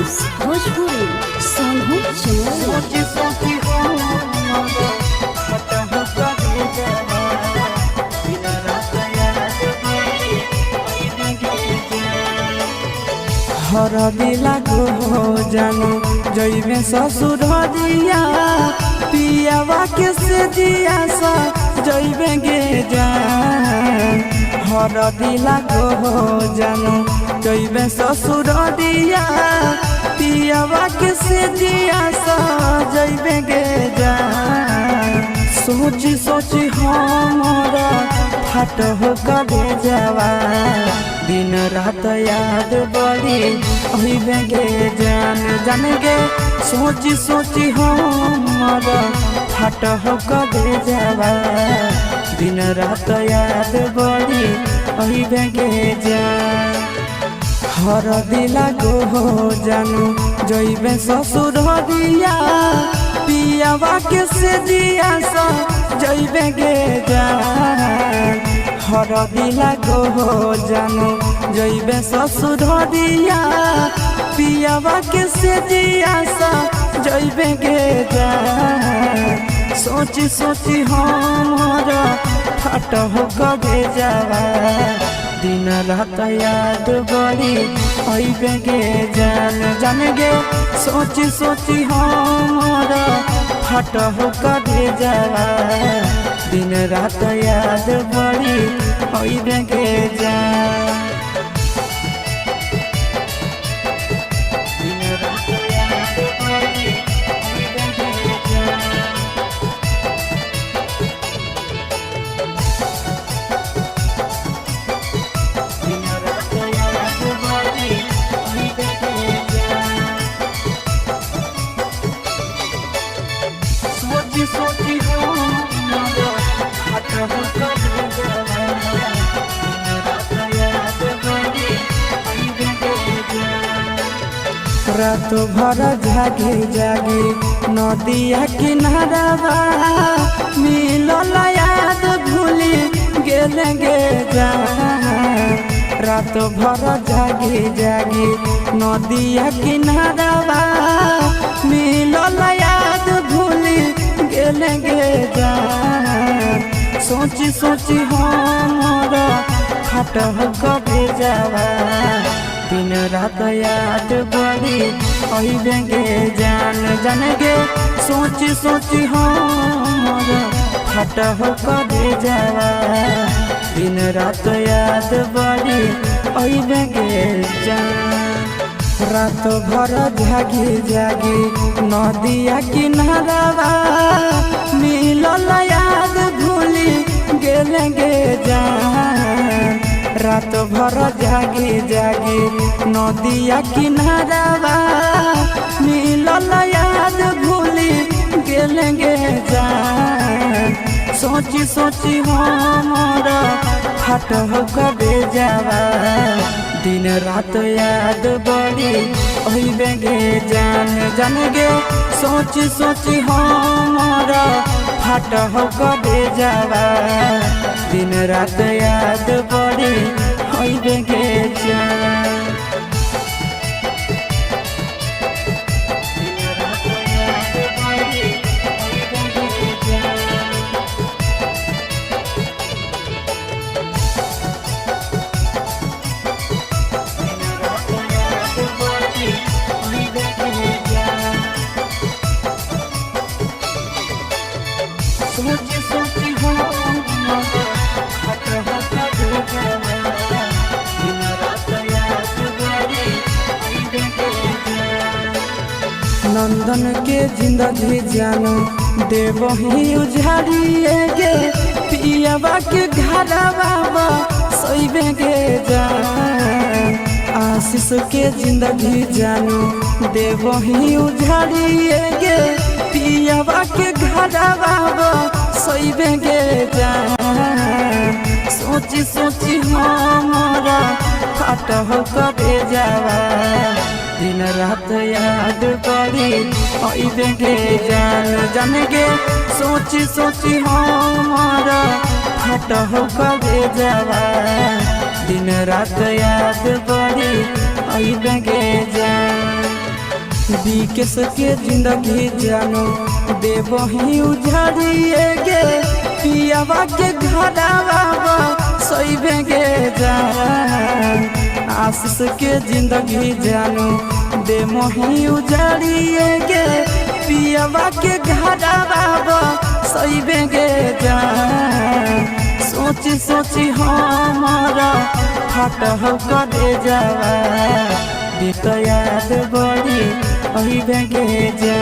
Films Bhojpuri Sonu channel. हर दिला को जानो जइबे ससुर दिया पियावा के से दिया सा जइबे गे जान। हर दिला को जानो जइबे ससुर दिया पियावा के से दिया सा जइबे गे जान। सोची सोची हमारा फाट हो कबे जावा दिन रात याद बड़ी अहिबे गे जान जान गे। सोची सोची हमारा फाट हो कबे जावा दिन रात याद बड़ी अहिबे गे जान। हर दिला को जानू जइबे ससुर दिया पियावा के से दिया सा जइबे गे जान। हर दिला को जानू जइबे ससुर दिया पियावा के से दिया सा जइबे गे जान। सोची सोची हमारा फाट हो कबे जावा दिन रात याद बड़ी अइबे गे जान जान गे। सोची सोची हमारा फाट हो कबे जावा दिन रात याद बड़ी अइबे गे जान। दिन रात याद बड़ी अइबे गे जान। रात भर जागे जागे नदिया किनारा मिलल याद भूली गेले गे जान। रात भर जागे जागे नदिया किनारा मिलल याद भूली गेले गे जान। सोची सोची हमारा फाट हो कबे जावा दिन रात याद बड़ी अइबे गे जान जान गे। सोची सोची हमारा फाट हो कबे जावा दिन रात याद बड़ी अइबे गे जान। रात भर जागी जागी नदिया किनारा मिलल याद भूली गेले गे जान। रात भर जागी जागी नदिया किनारा मिलल याद भूली गेले गे जान। सोची सोची हमारा फाट हो कबे जावा दिन रात याद बड़ी अइबे गे जान जान गे। सोची सोची हमारा फाट हो कबे जावा दिन रात याद बड़ी अइबे गे जान। नंदन के जिंदगी जानो देवही उजाड़िए गे पियावा के घरवा सइबे गे जान। आशीष के जिंदगी जानो देवही उजाड़िए गे पियावा के घरवा सइबे गे जान। सोची सोची हमारा फाट हो कबे जावा दिन रात याद बड़ी अइबे गे जान जान गे। सोची सोची हमारा फाट हो कबे जावा दिन रात याद बड़ी अइबे गे जान। विकेश के जिंदगी जानो देवही उजाड़िए गे पियावा के घरावा सोइबे गे जान आशीष के जिंदगी जानो दे मोही उजाड़िए गे पियावा के घरावा सोइबे गे जान सोची सोची हमारा फट हो करे जावा बीत याद बड़ी अही भेगे जा।